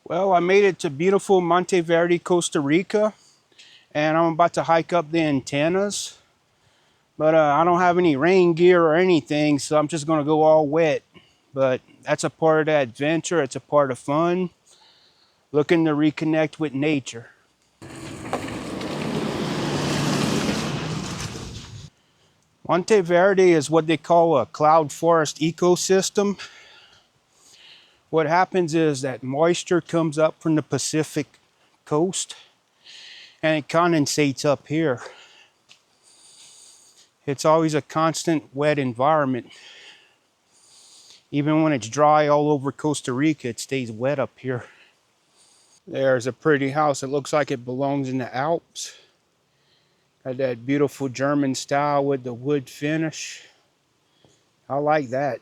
Well, I made it to beautiful Monteverde, Costa Rica, and I'm about to hike up the antennas. But I don't have any rain gear or anything, so I'm just going to go all wet. But that's a part of the adventure, it's a part of fun, looking to reconnect with nature. Monteverde is what they call a cloud forest ecosystem. What happens is that moisture comes up from the Pacific coast and it condensates up here. It's always a constant wet environment. Even when it's dry all over Costa Rica, it stays wet up here. There's a pretty house. It looks like it belongs in the Alps. Got that beautiful German style with the wood finish. I like that.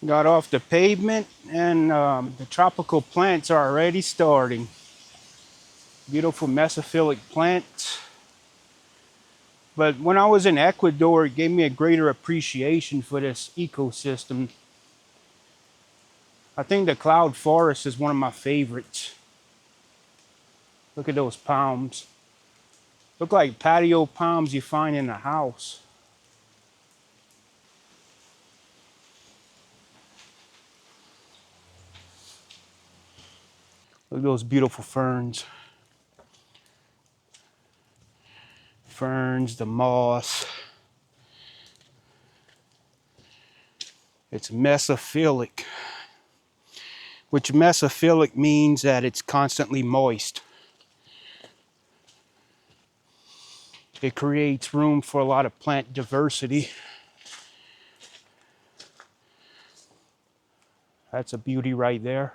Got off the pavement and the tropical plants are already starting. Beautiful mesophilic plants. But when I was in Ecuador, it gave me a greater appreciation for this ecosystem. I think the cloud forest is one of my favorites. Look at those palms. Look like patio palms you find in a house. Look at those beautiful ferns. Ferns, the moss. It's mesophilic, which mesophilic means that it's constantly moist. It creates room for a lot of plant diversity. That's a beauty right there.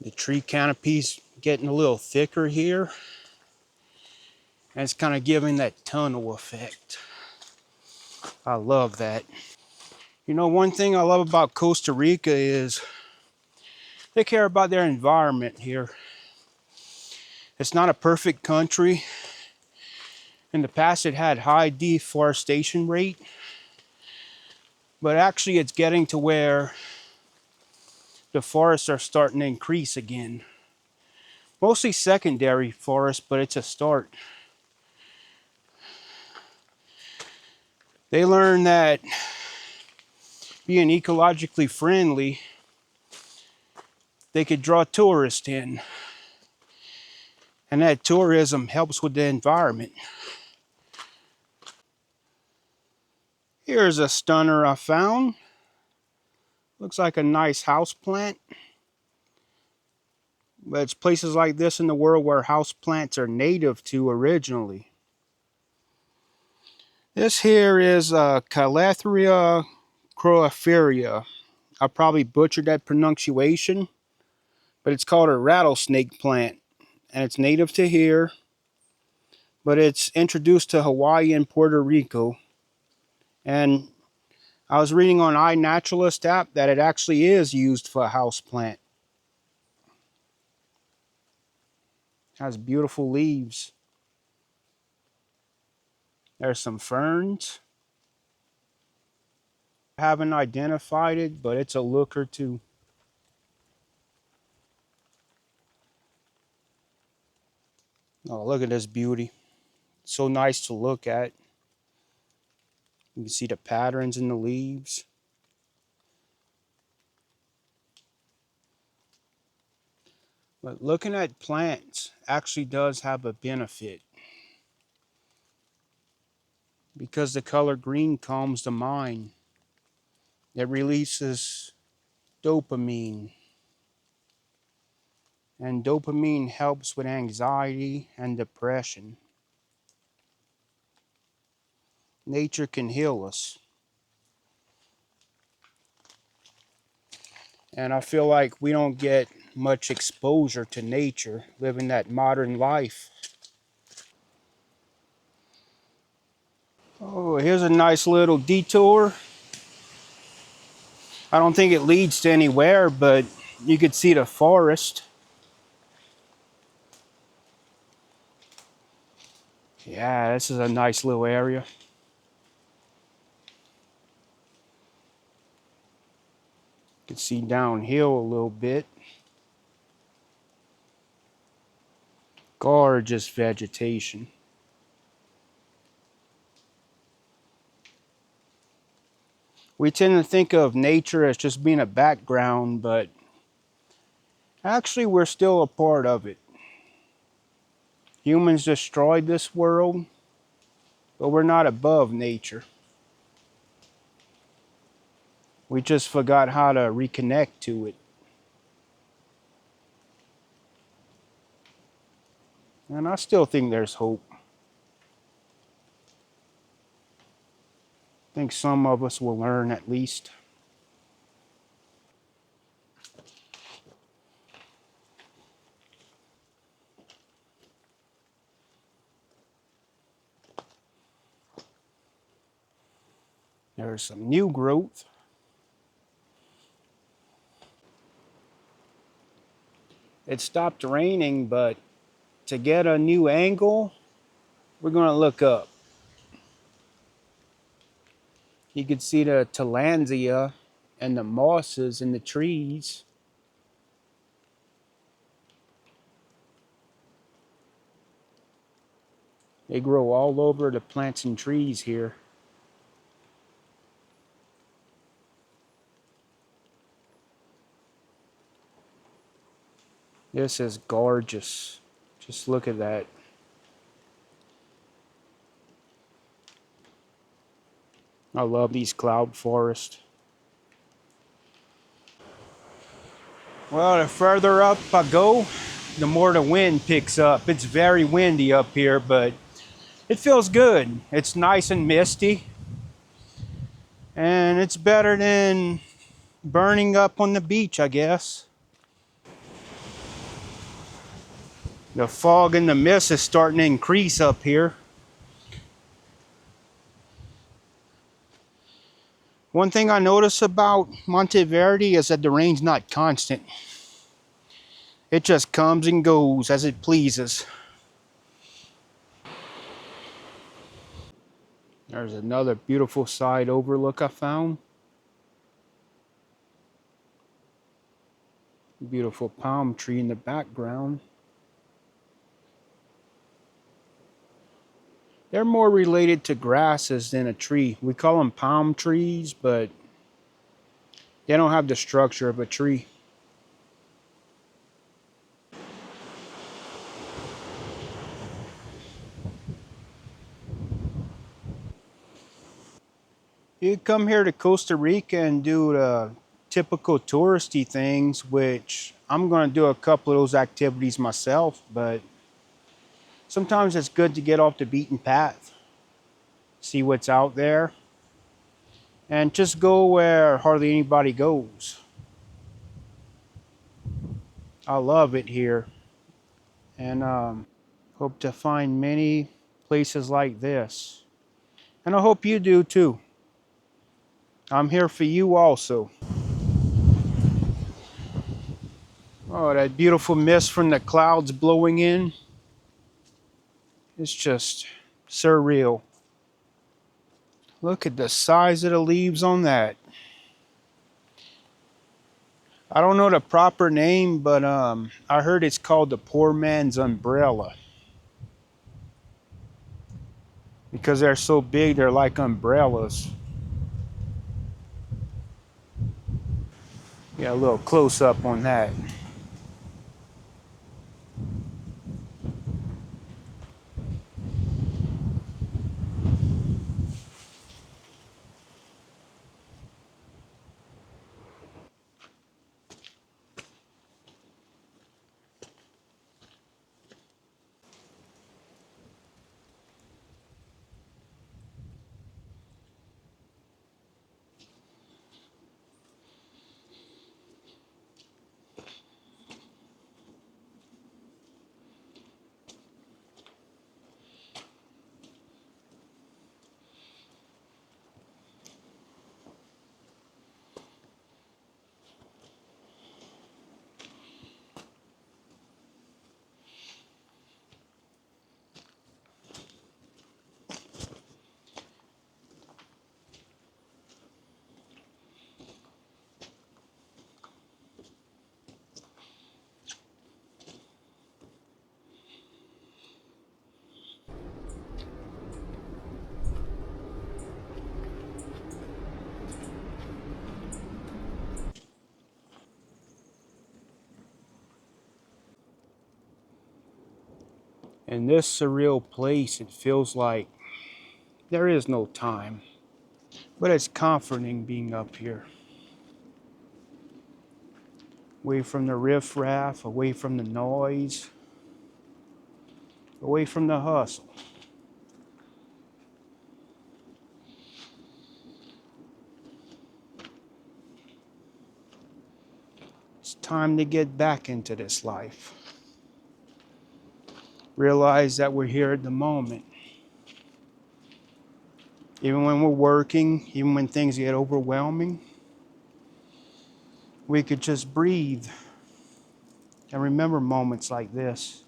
The tree canopy's getting a little thicker here. And it's kind of giving that tunnel effect. I love that. You know, one thing I love about Costa Rica is they care about their environment here. It's not a perfect country. In the past, it had high deforestation rate, but actually it's getting to where the forests are starting to increase again. Mostly secondary forests, but it's a start. They learned that being ecologically friendly, they could draw tourists in. And that tourism helps with the environment. Here's a stunner I found. Looks like a nice house plant. But it's places like this in the world where house plants are native to originally. This here is Calathria croiferia. I probably butchered that pronunciation, but it's called a rattlesnake plant. And it's native to here, but it's introduced to Hawaii and Puerto Rico. And I was reading on iNaturalist app that it actually is used for a house plant. It has beautiful leaves. There's some ferns. I haven't identified it, but it's a looker too. Oh, look at this beauty. So nice to look at. You can see the patterns in the leaves. But looking at plants actually does have a benefit because the color green calms the mind. It releases dopamine. And dopamine helps with anxiety and depression. Nature can heal us. And I feel like we don't get much exposure to nature living that modern life. Oh, here's a nice little detour. I don't think it leads to anywhere, but you could see the forest. Yeah, this is a nice little area. You can see downhill a little bit. Gorgeous vegetation. We tend to think of nature as just being a background, but actually we're still a part of it. Humans destroyed this world, but we're not above nature. We just forgot how to reconnect to it. And I still think there's hope. I think some of us will learn at least. There's some new growth. It stopped raining, but to get a new angle, we're going to look up. You can see the tillandsia and the mosses in the trees. They grow all over the plants and trees here. This is gorgeous. Just look at that. I love these cloud forests. Well, the further up I go, the more the wind picks up. It's very windy up here, but it feels good. It's nice and misty. And it's better than burning up on the beach, I guess. The fog and the mist is starting to increase up here. One thing I notice about Monteverde is that the rain's not constant. It just comes and goes as it pleases. There's another beautiful side overlook I found. Beautiful palm tree in the background. They're more related to grasses than a tree. We call them palm trees, but they don't have the structure of a tree. You come here to Costa Rica and do the typical touristy things, which I'm going to do a couple of those activities myself, but sometimes it's good to get off the beaten path, see what's out there, and just go where hardly anybody goes. I love it here, and hope to find many places like this. And I hope you do too. I'm here for you also. Oh, that beautiful mist from the clouds blowing in. It's just surreal. Look at the size of the leaves on that. I don't know the proper name, but I heard it's called the poor man's umbrella. Because they're so big, they're like umbrellas. Yeah, a little close up on that. In this surreal place, it feels like there is no time. But it's comforting being up here. Away from the riffraff, away from the noise, away from the hustle. It's time to get back into this life. Realize that we're here at the moment. Even when we're working, even when things get overwhelming, we could just breathe and remember moments like this.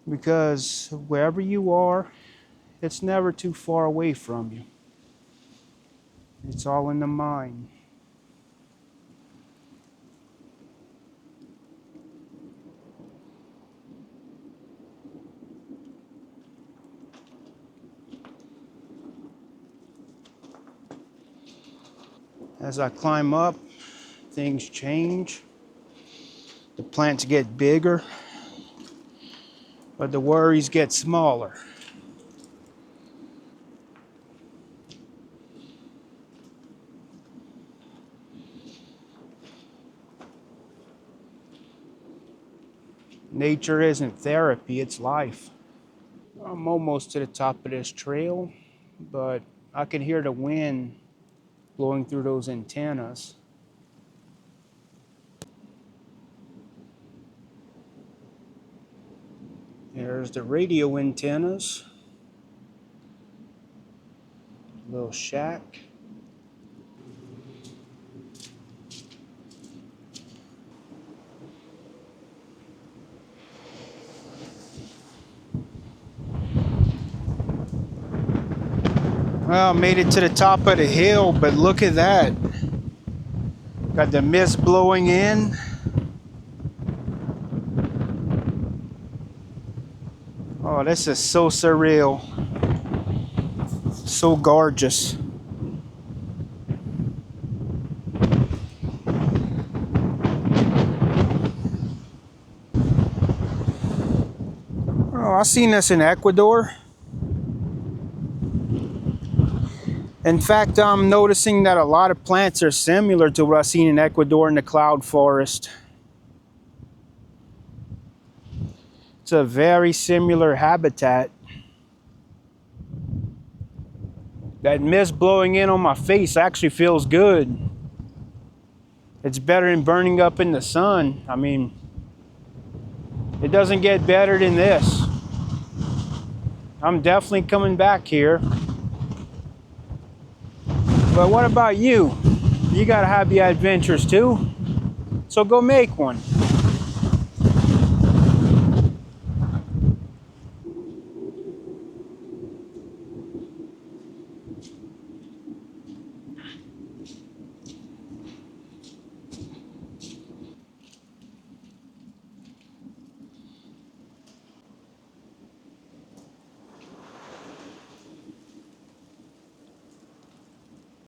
Because wherever you are, it's never too far away from you. It's all in the mind. As I climb up, things change. The plants get bigger, but the worries get smaller. Nature isn't therapy, it's life. I'm almost to the top of this trail, but I can hear the wind blowing through those antennas. There's the radio antennas. Little shack. Well, made it to the top of the hill, but look at that. Got the mist blowing in. Oh, this is so surreal. So gorgeous. Oh, I've seen this in Ecuador. In fact, I'm noticing that a lot of plants are similar to what I've seen in Ecuador in the cloud forest. It's a very similar habitat. That mist blowing in on my face actually feels good. It's better than burning up in the sun. I mean, it doesn't get better than this. I'm definitely coming back here. But what about you? You gotta have your adventures too. So go make one.